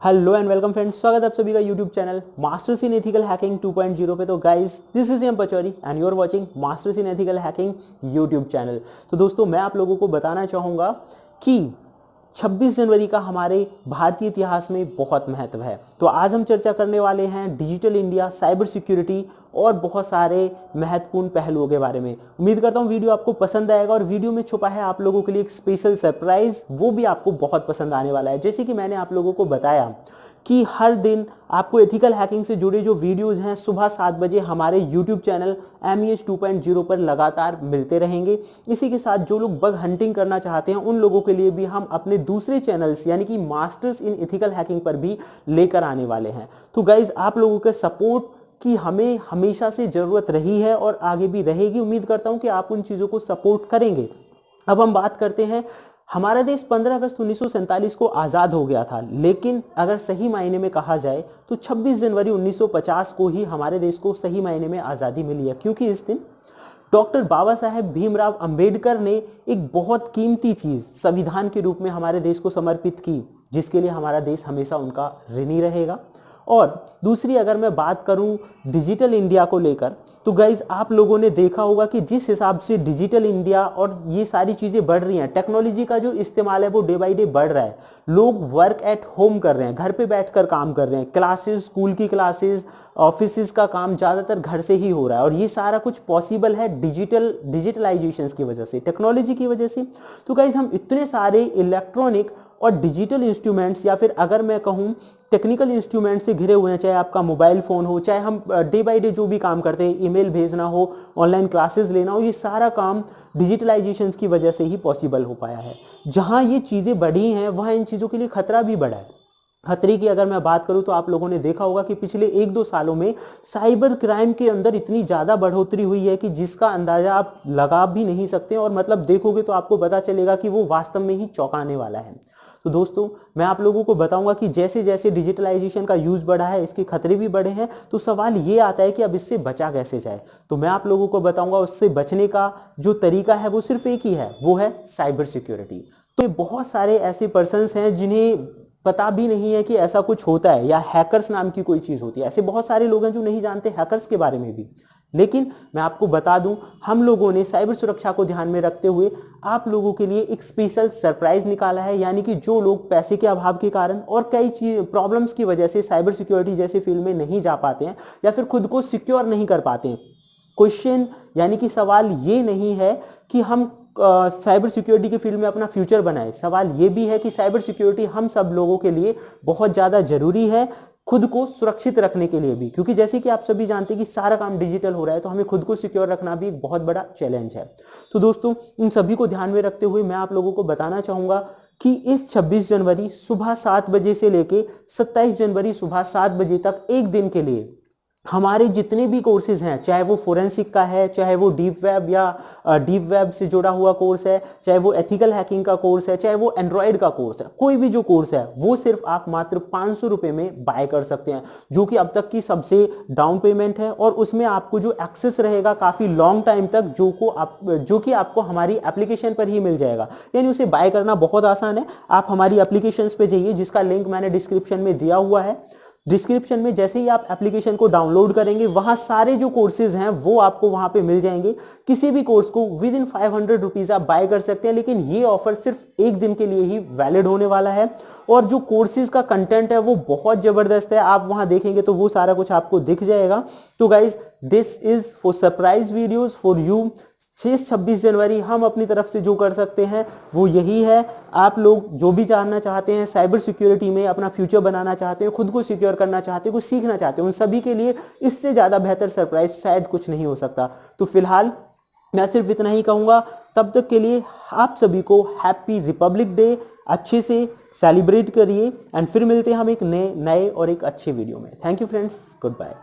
Hello and welcome friends, स्वागत है आप सभी का YouTube channel Masters in Ethical Hacking 2.0 पे। तो guys, this is M Pachauri and you are watching Masters in Ethical Hacking YouTube channel. तो दोस्तों, मैं आप लोगों को बताना चाहूँगा कि 26 जनवरी का हमारे भारतीय इतिहास में बहुत महत्व है। तो आज हम चर्चा करने वाले हैं डिजिटल इंडिया, साइबर सिक्योरिटी और बहुत सारे महत्वपूर्ण पहलुओं के बारे में। उम्मीद करता हूँ वीडियो आपको पसंद आएगा और वीडियो में छुपा है आप लोगों के लिए एक स्पेशल सरप्राइज, वो भी आपको बहुत पसंद आने वाला है। जैसे कि मैंने आप लोगों को बताया कि हर दिन आपको एथिकल हैकिंग से जुड़े जो वीडियोस हैं सुबह 7 बजे हमारे यूट्यूब चैनल MEH 2.0 पर लगातार मिलते रहेंगे। इसी के साथ जो लोग बग हंटिंग करना चाहते हैं उन लोगों के लिए भी हम अपने दूसरे चैनल्स यानी कि मास्टर्स इन एथिकल हैकिंग पर भी लेकर आने वाले हैं। तो गाइज, आप लोगों के सपोर्ट की हमें हमेशा से जरूरत रही है और आगे भी रहेगी। उम्मीद करता हूं कि आप उन चीजों को सपोर्ट करेंगे। अब हम बात करते हैं, हमारा देश 15 अगस्त 1947 को आज़ाद हो गया था, लेकिन अगर सही मायने में कहा जाए तो 26 जनवरी 1950 को ही हमारे देश को सही मायने में आज़ादी मिली है, क्योंकि इस दिन डॉक्टर बाबा साहेब भीमराव अंबेडकर ने एक बहुत कीमती चीज संविधान के रूप में हमारे देश को समर्पित की, जिसके लिए हमारा देश हमेशा उनका ऋणी रहेगा। और दूसरी, अगर मैं बात करूं डिजिटल इंडिया को लेकर, तो गाइज आप लोगों ने देखा होगा कि जिस हिसाब से डिजिटल इंडिया और ये सारी चीजें बढ़ रही हैं, टेक्नोलॉजी का जो इस्तेमाल है वो डे बाई डे बढ़ रहा है। लोग वर्क एट होम कर रहे हैं, घर पे बैठकर काम कर रहे हैं। क्लासेस, स्कूल की क्लासेस, ऑफिस का काम ज्यादातर घर से ही हो रहा है और ये सारा कुछ पॉसिबल है डिजिटलाइजेशन की वजह से, टेक्नोलॉजी की वजह से। तो गाइज, हम इतने सारे इलेक्ट्रॉनिक और डिजिटल इंस्ट्रूमेंट्स या फिर अगर मैं कहूँ टेक्निकल इंस्ट्रूमेंट से घिरे हुए हैं, चाहे आपका मोबाइल फोन हो, चाहे हम डे बाय डे जो भी काम करते हैं, ईमेल भेजना हो, ऑनलाइन क्लासेस लेना हो, ये सारा काम डिजिटलाइजेशन की वजह से ही पॉसिबल हो पाया है। जहां ये चीजें बढ़ी हैं वहां इन चीजों के लिए खतरा भी बढ़ा है। खतरे की अगर मैं बात करूं तो आप लोगों ने देखा होगा कि पिछले 1-2 सालों में साइबर क्राइम के अंदर इतनी ज्यादा बढ़ोतरी हुई है कि जिसका अंदाजा आप लगा भी नहीं सकते, और मतलब देखोगे तो आपको पता चलेगा कि वो वास्तव में ही चौंकाने वाला है। तो दोस्तों, मैं आप लोगों को बताऊंगा कि जैसे जैसे डिजिटलाइजेशन का यूज बढ़ा है, इसके खतरे भी बढ़े हैं। तो सवाल ये आता है कि अब इससे बचा कैसे जाए। तो मैं आप लोगों को बताऊंगा उससे बचने का जो तरीका है वो सिर्फ एक ही है, वो है साइबर सिक्योरिटी। तो बहुत सारे ऐसे पर्सन्स हैं जिन्हें पता भी नहीं है कि ऐसा कुछ होता है या हैकर्स नाम की कोई चीज होती है। ऐसे बहुत सारे लोग हैं जो नहीं जानते हैकर्स के बारे में भी। लेकिन मैं आपको बता दूं, हम लोगों ने साइबर सुरक्षा को ध्यान में रखते हुए आप लोगों के लिए एक स्पेशल सरप्राइज निकाला है। यानी कि जो लोग पैसे के अभाव के कारण और कई प्रॉब्लम्स की वजह से साइबर सिक्योरिटी जैसे फील्ड में नहीं जा पाते हैं या फिर खुद को सिक्योर नहीं कर पाते हैं। क्वेश्चन यानी कि सवाल ये नहीं है कि हम साइबर सिक्योरिटी के फील्ड में अपना फ्यूचर बनाए। सवाल ये भी है कि साइबर सिक्योरिटी हम सब लोगों के लिए बहुत ज्यादा जरूरी है, खुद को सुरक्षित रखने के लिए भी। क्योंकि जैसे कि आप सभी जानते हैं कि सारा काम डिजिटल हो रहा है, तो हमें खुद को सिक्योर रखना भी एक बहुत बड़ा चैलेंज है। तो दोस्तों, इन सभी को ध्यान में रखते हुए मैं आप लोगों को बताना चाहूंगा कि इस 26 जनवरी सुबह 7 बजे से लेके 27 जनवरी सुबह 7 बजे तक एक दिन के लिए हमारे जितने भी कोर्सेज हैं, चाहे वो फोरेंसिक का है, चाहे वो डीप वेब या डीप वेब से जुड़ा हुआ कोर्स है, चाहे वो एथिकल हैकिंग का कोर्स है, चाहे वो एंड्रॉयड का कोर्स है, कोई भी जो कोर्स है वो सिर्फ आप मात्र 500 रुपए में बाय कर सकते हैं, जो कि अब तक की सबसे डाउन पेमेंट है। और उसमें आपको जो एक्सेस रहेगा काफी लॉन्ग टाइम तक, जो कि आपको हमारी एप्लीकेशन पर ही मिल जाएगा। यानी उसे बाय करना बहुत आसान है। आप हमारी एप्लीकेशन पे जाइए, जिसका लिंक मैंने डिस्क्रिप्शन में दिया हुआ है। डिस्क्रिप्शन में जैसे ही आप एप्लीकेशन को डाउनलोड करेंगे, वहां सारे जो कोर्सेज हैं वो आपको वहां पे मिल जाएंगे। किसी भी कोर्स को विद इन 500 रुपीज आप बाय कर सकते हैं, लेकिन ये ऑफर सिर्फ एक दिन के लिए ही वैलिड होने वाला है। और जो कोर्सेज का कंटेंट है वो बहुत जबरदस्त है, आप वहां देखेंगे तो वो सारा कुछ आपको दिख जाएगा। तो guys, this is for surprise videos for you. 26 जनवरी हम अपनी तरफ से जो कर सकते हैं वो यही है। आप लोग जो भी जानना चाहते हैं, साइबर सिक्योरिटी में अपना फ्यूचर बनाना चाहते हैं, खुद को सिक्योर करना चाहते हैं, कुछ सीखना चाहते हैं, उन सभी के लिए इससे ज़्यादा बेहतर सरप्राइज शायद कुछ नहीं हो सकता। तो फिलहाल मैं सिर्फ इतना ही कहूँगा। तब तक के लिए आप सभी को हैप्पी रिपब्लिक डे, अच्छे से सेलिब्रेट करिए। एंड फिर मिलते हैं हम एक नए और एक अच्छे वीडियो में। Thank you friends, good bye.